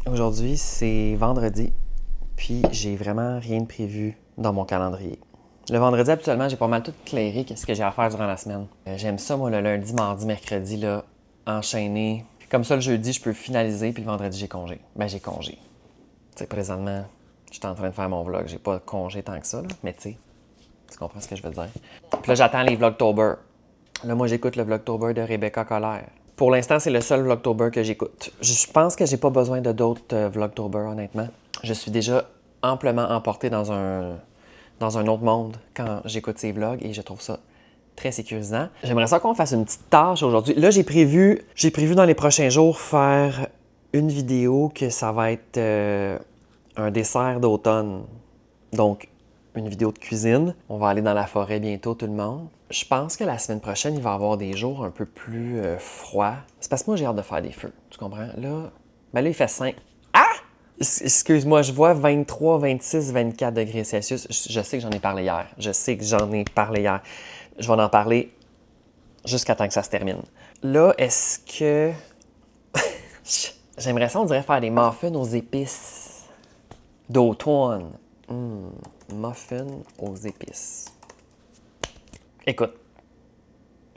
Aujourd'hui, c'est vendredi, puis j'ai vraiment rien de prévu dans mon calendrier. Le vendredi, habituellement, j'ai pas mal tout clairé qu'est-ce que j'ai à faire durant la semaine. J'aime ça, moi, le lundi, mardi, mercredi, là, enchaîner. Comme ça, le jeudi, je peux finaliser, puis le vendredi, j'ai congé. Ben, j'ai congé. Tu sais, présentement, je suis en train de faire mon vlog. J'ai pas de congé tant que ça, là, mais tu comprends ce que je veux dire. Puis là, j'attends les Vlogtober. Là, moi, j'écoute le Vlogtober de Rebecca Colère. Pour l'instant, c'est le seul Vlogtober que j'écoute. Je pense que j'ai pas besoin de d'autres Vlogtober, honnêtement. Je suis déjà amplement emporté dans un autre monde quand j'écoute ces vlogs et je trouve ça très sécurisant. J'aimerais ça qu'on fasse une petite tâche aujourd'hui. Là, j'ai prévu dans les prochains jours faire une vidéo que ça va être un dessert d'automne. Donc, une vidéo de cuisine. On va aller dans la forêt bientôt, tout le monde. Je pense que la semaine prochaine, il va y avoir des jours un peu plus froids. C'est parce que moi, j'ai hâte de faire des feux. Tu comprends? Là, là, il fait 5. Ah! Excuse-moi, je vois 23, 26, 24 degrés Celsius. Je sais que j'en ai parlé hier. Je vais en parler jusqu'à temps que ça se termine. Là, est-ce que... J'aimerais ça, on dirait, faire des muffins aux épices d'automne. Muffins aux épices. Écoute,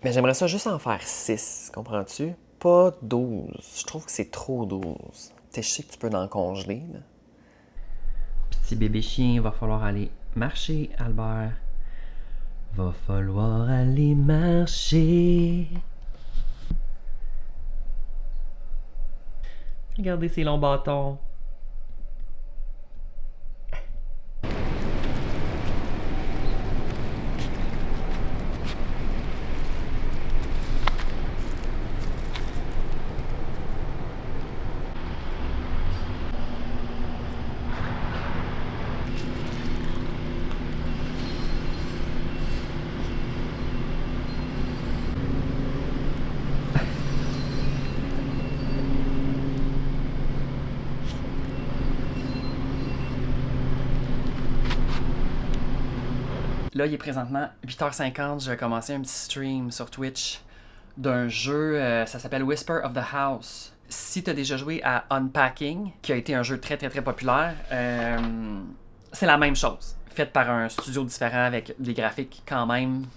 mais j'aimerais ça juste en faire 6, comprends-tu? Pas 12. Je trouve que c'est trop 12. Tu sais, je sais que tu peux en congeler, là. Petit bébé chien, va falloir aller marcher, Albert. Va falloir aller marcher. Regardez ces longs bâtons. Là, il est présentement 8h50. J'ai commencé un petit stream sur Twitch d'un jeu, ça s'appelle Whisper of the House. Si tu as déjà joué à Unpacking, qui a été un jeu très très très populaire, c'est la même chose. Fait par un studio différent avec des graphiques quand même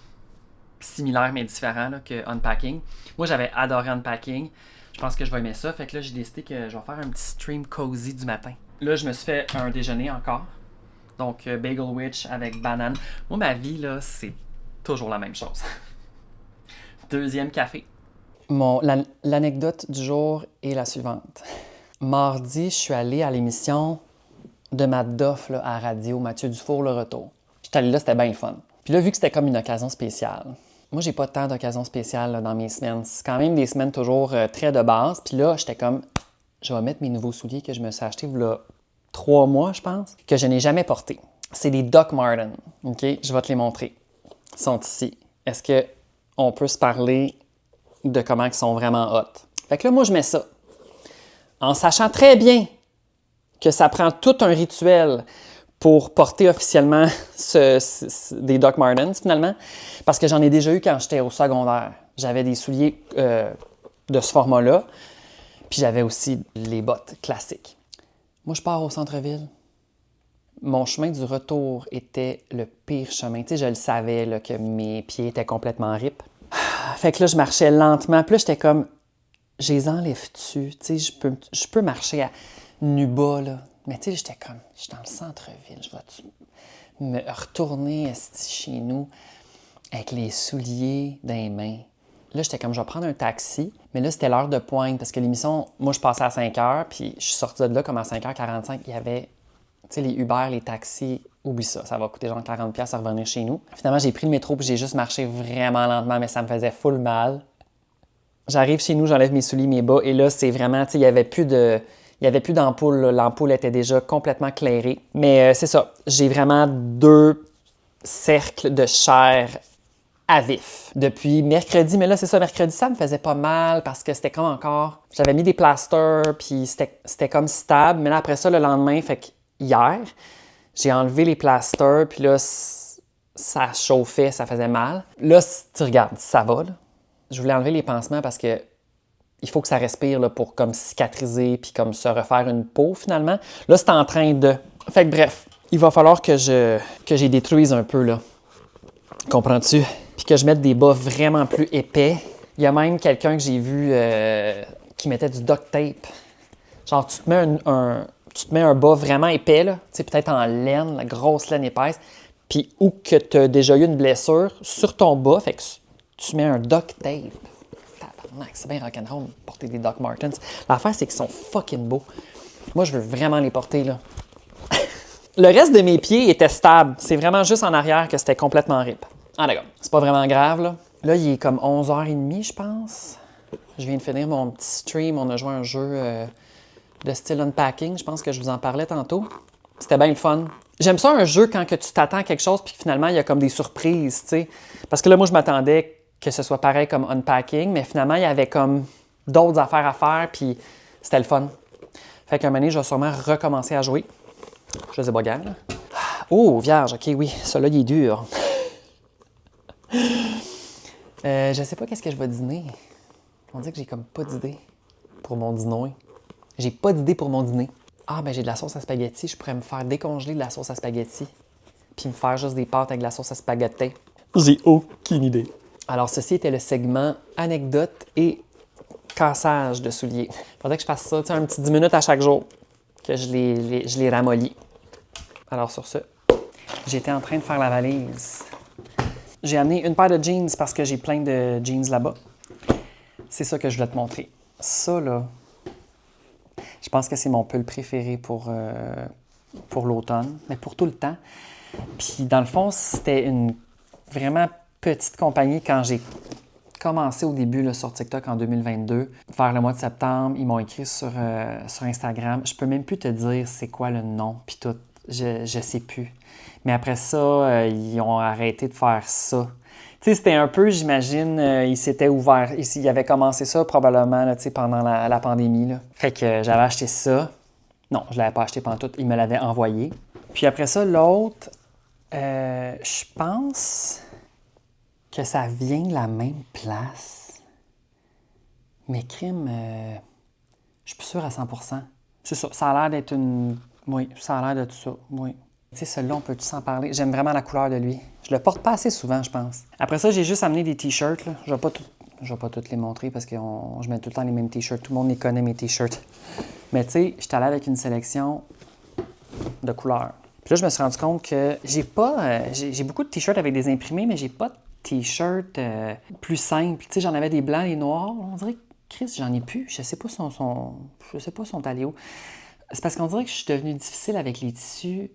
similaires mais différents là, que Unpacking. Moi, j'avais adoré Unpacking. Je pense que je vais aimer ça. Fait que là, j'ai décidé que je vais faire un petit stream cozy du matin. Là, je me suis fait un déjeuner encore. Donc, Bagel Witch avec banane. Moi, ma vie, là, c'est toujours la même chose. Deuxième café. L'anecdote du jour est la suivante. Mardi, je suis allé à l'émission de Matt Doff là, à radio, Mathieu Dufour, Le Retour. J'étais allé là, c'était bien le fun. Puis là, vu que c'était comme une occasion spéciale, moi, j'ai pas tant d'occasions spéciales là, dans mes semaines. C'est quand même des semaines toujours très de base. Puis là, j'étais comme, je vais mettre mes nouveaux souliers que je me suis achetés là 3 mois, je pense, que je n'ai jamais portés. C'est des Doc Martens, OK? Je vais te les montrer. Ils sont ici. Est-ce qu'on peut se parler de comment ils sont vraiment hot? Fait que là, moi, je mets ça. En sachant très bien que ça prend tout un rituel pour porter officiellement des Doc Martens, finalement, parce que j'en ai déjà eu quand j'étais au secondaire. J'avais des souliers de ce format-là, puis j'avais aussi les bottes classiques. Moi, je pars au centre-ville. Mon chemin du retour était le pire chemin. Tu sais, je le savais là, que mes pieds étaient complètement rip. Fait que là, je marchais lentement. Puis là, j'étais comme, je les enlève-tu? Tu sais, je peux marcher à nu bas, là. Mais tu sais, j'étais comme, je suis dans le centre-ville. Je vais-tu me retourner chez nous avec les souliers dans les mains? Là, j'étais comme, je vais prendre un taxi. Mais là, c'était l'heure de pointe parce que l'émission, moi, je passais à 5 h, puis je suis sortie de là comme à 5h45. Il y avait, tu sais, les Uber, les taxis, oublie ça. Ça va coûter genre 40$ à revenir chez nous. Finalement, j'ai pris le métro, puis j'ai juste marché vraiment lentement, mais ça me faisait full mal. J'arrive chez nous, j'enlève mes souliers, mes bas, et là, c'est vraiment, tu sais, il n'y avait plus d'ampoule. L'ampoule était déjà complètement clairée. Mais c'est ça. J'ai vraiment 2 cercles de chair à vif depuis mercredi. Mais là, c'est ça, mercredi, ça me faisait pas mal parce que c'était comme encore... J'avais mis des plasters, puis c'était comme stable. Mais là, après ça, le lendemain, fait que hier, j'ai enlevé les plasters, puis là, ça chauffait, ça faisait mal. Là, si tu regardes, ça va, là. Je voulais enlever les pansements parce que il faut que ça respire là, pour comme cicatriser puis comme se refaire une peau finalement. Là, c'est en train de... Fait que bref, il va falloir que j'ai détruise un peu là. Comprends-tu? Puis que je mette des bas vraiment plus épais. Il y a même quelqu'un que j'ai vu qui mettait du duct tape. Genre, tu te mets un bas vraiment épais, là, tu sais, peut-être en laine, la grosse laine épaisse, puis où que tu as déjà eu une blessure sur ton bas, fait que tu mets un duct tape. Tabarnak, c'est bien rock'n'roll de porter des Doc Martens. L'affaire, c'est qu'ils sont fucking beaux. Moi, je veux vraiment les porter, là. Le reste de mes pieds était stable. C'est vraiment juste en arrière que c'était complètement rip. Ah, d'accord. C'est pas vraiment grave, là. Là, il est comme 11h30, je pense. Je viens de finir mon petit stream. On a joué un jeu de style unpacking. Je pense que je vous en parlais tantôt. C'était bien le fun. J'aime ça un jeu quand que tu t'attends à quelque chose puis que finalement, il y a comme des surprises, tu sais. Parce que là, moi, je m'attendais que ce soit pareil comme unpacking, mais finalement, il y avait comme d'autres affaires à faire puis c'était le fun. Fait qu'un moment donné, je vais sûrement recommencer à jouer. Je sais pas gang, là. Oh, vierge, OK, oui. Celui-là, il est dur. Je sais pas qu'est-ce que je vais dîner. On dit que j'ai comme pas d'idée pour mon dîner. J'ai pas d'idée pour mon dîner. Ah, ben j'ai de la sauce à spaghetti. Je pourrais me faire décongeler de la sauce à spaghetti. Puis me faire juste des pâtes avec de la sauce à spaghetti. J'ai aucune idée. Alors, ceci était le segment anecdote et cassage de souliers. Faudrait que je fasse ça, tu sais, un petit 10 minutes à chaque jour. Que je les ramollis. Alors, sur ce, j'étais en train de faire la valise. J'ai amené une paire de jeans parce que j'ai plein de jeans là-bas. C'est ça que je voulais te montrer. Ça, là, je pense que c'est mon pull préféré pour l'automne, mais pour tout le temps. Puis, dans le fond, c'était une vraiment petite compagnie quand j'ai commencé au début là, sur TikTok en 2022. Vers le mois de septembre, ils m'ont écrit sur Instagram. Je peux même plus te dire c'est quoi le nom, puis tout. Je sais plus. Mais après ça, ils ont arrêté de faire ça. Tu sais, c'était un peu, j'imagine, ils s'étaient ouverts. Ils avaient commencé ça probablement là, pendant la pandémie. Là. Fait que j'avais acheté ça. Non, je ne l'avais pas acheté pendant tout. Ils me l'avaient envoyé. Puis après ça, l'autre, je pense que ça vient de la même place. Mais crime, je suis plus sûr à 100%. C'est ça. Ça a l'air d'être une... Oui, ça a l'air d'être ça. Oui. Tu sais, celui-là, on peut-tu s'en parler? J'aime vraiment la couleur de lui. Je le porte pas assez souvent, je pense. Après ça, j'ai juste amené des t-shirts. Là. Je vais pas toutes les montrer parce que je mets tout le temps les mêmes t-shirts. Tout le monde les connaît, mes t-shirts. Mais tu sais, j'étais allé avec une sélection de couleurs. Puis là, je me suis rendu compte que j'ai pas... j'ai beaucoup de t-shirts avec des imprimés, mais j'ai pas de t-shirts plus simples. Tu sais, j'en avais des blancs et noirs. On dirait que, Chris, j'en ai plus. Je sais pas je sais pas sont allés où. C'est parce qu'on dirait que je suis devenue difficile avec les tissus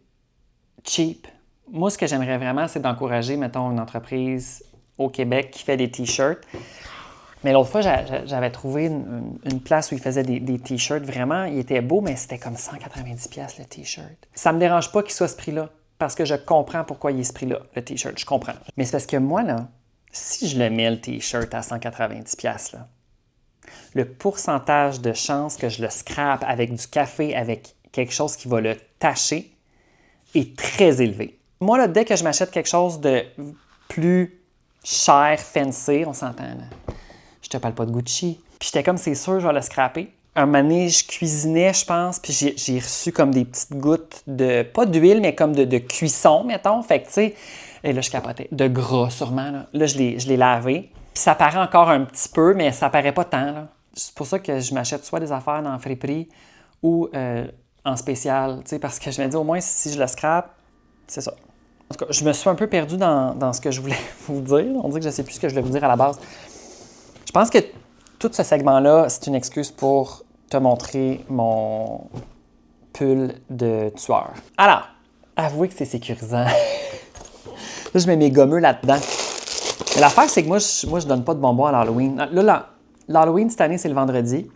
cheap. Moi, ce que j'aimerais vraiment, c'est d'encourager, mettons, une entreprise au Québec qui fait des t-shirts. Mais l'autre fois, j'avais trouvé une place où ils faisaient des t-shirts. Vraiment, ils étaient beaux, mais c'était comme 190$ le t-shirt. Ça me dérange pas qu'il soit ce prix-là, parce que je comprends pourquoi il est ce prix-là, le t-shirt. Je comprends. Mais c'est parce que moi, là, si je le mets, le t-shirt, à 190$, là, le pourcentage de chance que je le scrape avec du café, avec quelque chose qui va le tacher, est très élevé. Moi, là, dès que je m'achète quelque chose de plus cher, fancy, on s'entend, là. Je te parle pas de Gucci. Puis j'étais comme, c'est sûr, je vais le scraper. Un moment donné, je cuisinais, je pense, puis j'ai reçu comme des petites gouttes de, pas d'huile, mais comme de cuisson, mettons. Fait que, tu sais, et là, je capotais. De gras, sûrement, là. Là, je l'ai lavé. Puis ça paraît encore un petit peu, mais ça paraît pas tant, là. C'est pour ça que je m'achète soit des affaires dans friperie ou en spécial, tu sais, parce que je me dis, au moins, si je le scrape, c'est ça. En tout cas, je me suis un peu perdu dans ce que je voulais vous dire. On dirait que je ne sais plus ce que je voulais vous dire à la base. Je pense que tout ce segment-là, c'est une excuse pour te montrer mon pull de tueur. Alors, avouez que c'est sécurisant. Là, je mets mes gommeux là-dedans. Mais l'affaire, c'est que moi, je donne pas de bonbons à l'Halloween. Là, l'Halloween, cette année, c'est le vendredi.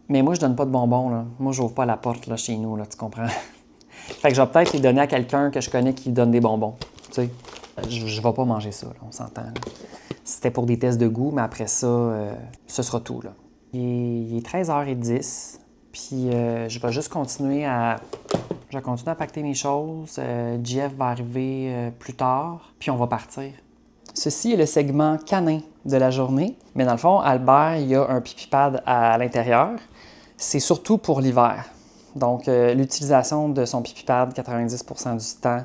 Mais moi, je donne pas de bonbons, là. Moi, j'ouvre pas la porte, là, chez nous, là, tu comprends? Fait que je vais peut-être les donner à quelqu'un que je connais qui donne des bonbons, tu sais. Je vais pas manger ça, là, on s'entend, là. C'était pour des tests de goût, mais après ça, ce sera tout, là. Il est 13h10, puis je vais juste continuer à pacter mes choses. Jeff va arriver plus tard, puis on va partir. Ceci est le segment canin. de la journée. Mais dans le fond, Albert, il y a un pipi pad à l'intérieur. C'est surtout pour l'hiver. Donc, l'utilisation de son pipi pad, 90% du temps,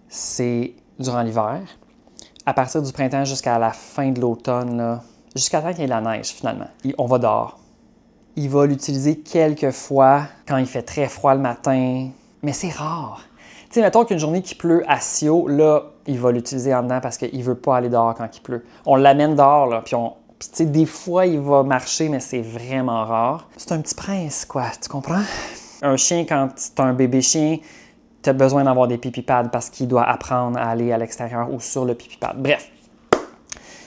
c'est durant l'hiver. À partir du printemps jusqu'à la fin de l'automne, là, jusqu'à temps qu'il y ait de la neige, finalement. On va dehors. Il va l'utiliser quelques fois quand il fait très froid le matin, mais c'est rare. Tu sais, mettons qu'une journée qui pleut à Sio, là, il va l'utiliser en dedans parce qu'il ne veut pas aller dehors quand il pleut. On l'amène dehors, là, puis tu sais, des fois, il va marcher, mais c'est vraiment rare. C'est un petit prince, quoi, tu comprends? Un chien, quand tu as un bébé chien, tu as besoin d'avoir des pipi pads parce qu'il doit apprendre à aller à l'extérieur ou sur le pipi pad. Bref.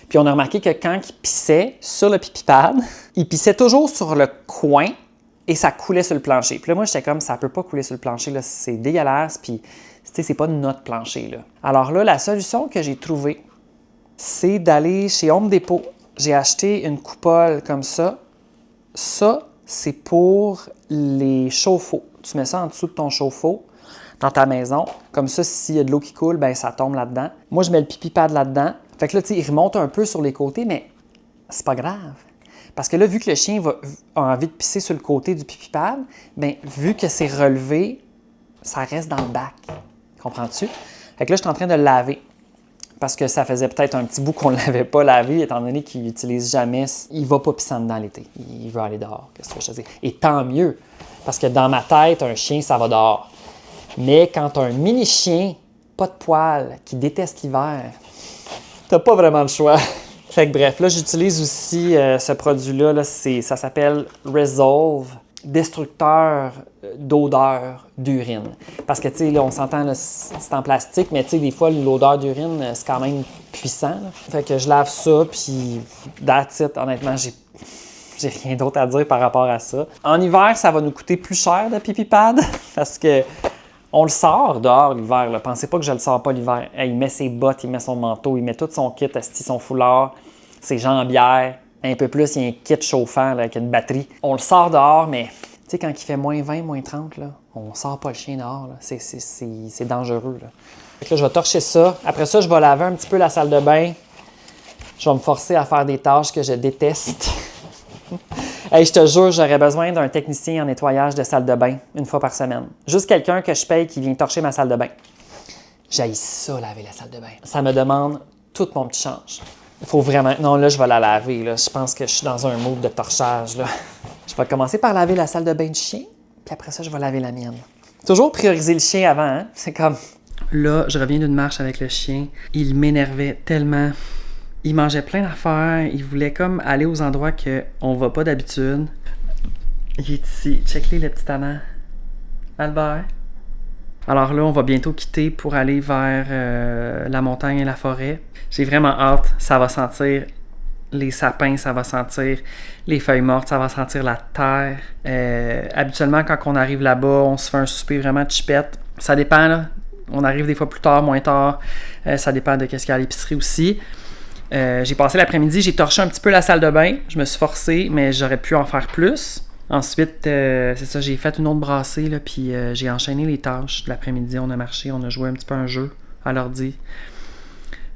Puis on a remarqué que quand il pissait sur le pipi pad, il pissait toujours sur le coin et ça coulait sur le plancher. Puis là, moi, j'étais comme, ça peut pas couler sur le plancher, là, c'est dégueulasse, puis tu sais, c'est pas notre plancher, là. Alors là, la solution que j'ai trouvée, c'est d'aller chez Home Depot. J'ai acheté une coupole comme ça. Ça, c'est pour les chauffe-eau. Tu mets ça en dessous de ton chauffe-eau dans ta maison. Comme ça, s'il y a de l'eau qui coule, ben ça tombe là-dedans. Moi, je mets le pipi pad là-dedans. Fait que là, tu sais, il remonte un peu sur les côtés, mais c'est pas grave. Parce que là, vu que le chien a envie de pisser sur le côté du pipi pad, bien, vu que c'est relevé, ça reste dans le bac. Comprends-tu? Fait que là, je suis en train de le laver. Parce que ça faisait peut-être un petit bout qu'on ne l'avait pas lavé, étant donné qu'il n'utilise jamais. Il ne va pas pisser dedans l'été. Il veut aller dehors. Qu'est-ce que je te dis? Et tant mieux. Parce que dans ma tête, un chien, ça va dehors. Mais quand tu as un mini-chien, pas de poils, qui déteste l'hiver, t'as pas vraiment le choix. Fait que bref, là, j'utilise aussi ce produit-là. Là, ça s'appelle Resolve, destructeur d'odeur d'urine. Parce que, tu sais, là, on s'entend, là, c'est en plastique, mais tu sais, des fois, l'odeur d'urine, c'est quand même puissant. Là. Fait que je lave ça, puis that's it. Honnêtement, j'ai rien d'autre à dire par rapport à ça. En hiver, ça va nous coûter plus cher, le pipi pad, parce que on le sort dehors l'hiver. Là. Pensez pas que je le sors pas l'hiver. Il met ses bottes, il met son manteau, il met tout son kit, son foulard, ses jambières. Un peu plus, il y a un kit chauffant là, avec une batterie. On le sort dehors, mais tu sais, quand il fait moins 20, moins 30, là, on sort pas le chien dehors. Là. C'est dangereux. Là. Fait que là, je vais torcher ça. Après ça, je vais laver un petit peu la salle de bain. Je vais me forcer à faire des tâches que je déteste. Hey, je te jure, j'aurais besoin d'un technicien en nettoyage de salle de bain une fois par semaine. Juste quelqu'un que je paye qui vient torcher ma salle de bain. J'haïs ça, laver la salle de bain. Ça me demande tout mon petit change. Il faut vraiment... Non, là, je vais la laver. Là. Je pense que je suis dans un mode de torchage. Là. Je vais commencer par laver la salle de bain du chien, puis après ça, je vais laver la mienne. Toujours prioriser le chien avant, hein? C'est comme... Là, je reviens d'une marche avec le chien. Il m'énervait tellement... Il mangeait plein d'affaires, il voulait comme aller aux endroits qu'on va pas d'habitude. Il est ici. Check-les, le petit amant. Albert. Alors là, on va bientôt quitter pour aller vers la montagne et la forêt. J'ai vraiment hâte. Ça va sentir les sapins, ça va sentir les feuilles mortes, ça va sentir la terre. Habituellement, quand on arrive là-bas, on se fait un souper vraiment chipette. Ça dépend, là. On arrive des fois plus tard, moins tard. Ça dépend de qu'est-ce qu'il y a à l'épicerie aussi. J'ai passé l'après-midi, j'ai torché un petit peu la salle de bain. Je me suis forcé, mais j'aurais pu en faire plus. Ensuite, c'est ça, j'ai fait une autre brassée, là, puis j'ai enchaîné les tâches de l'après-midi. On a marché, on a joué un petit peu un jeu à l'ordi.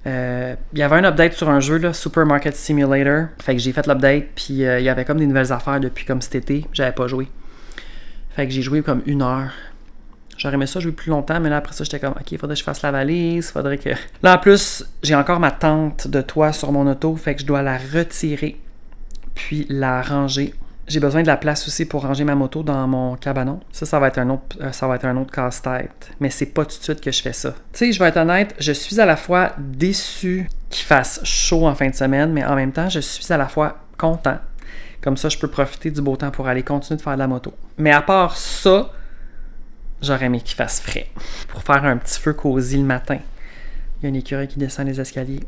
Il y avait un update sur un jeu, là, Supermarket Simulator. Fait que j'ai fait l'update, puis il y avait comme des nouvelles affaires depuis comme cet été. J'avais pas joué. Fait que j'ai joué comme 1 heure. J'aurais aimé ça jouer plus longtemps, mais là, après ça, j'étais comme, OK, il faudrait que je fasse la valise, faudrait que... Là, en plus, j'ai encore ma tente de toit sur mon auto, fait que je dois la retirer, puis la ranger. J'ai besoin de la place aussi pour ranger ma moto dans mon cabanon. Ça va être un autre casse-tête. Mais c'est pas tout de suite que je fais ça. Tu sais, je vais être honnête, je suis à la fois déçu qu'il fasse chaud en fin de semaine, mais en même temps, je suis à la fois content. Comme ça, je peux profiter du beau temps pour aller continuer de faire de la moto. Mais à part ça... J'aurais aimé qu'il fasse frais pour faire un petit feu cosy le matin. Il y a un écureuil qui descend les escaliers.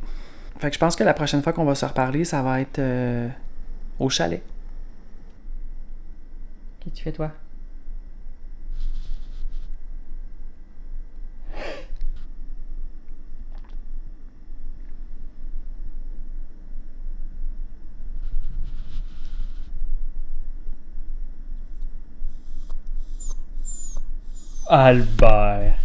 Fait que je pense que la prochaine fois qu'on va se reparler, ça va être au chalet. Qu'est-ce que tu fais, toi? Albert.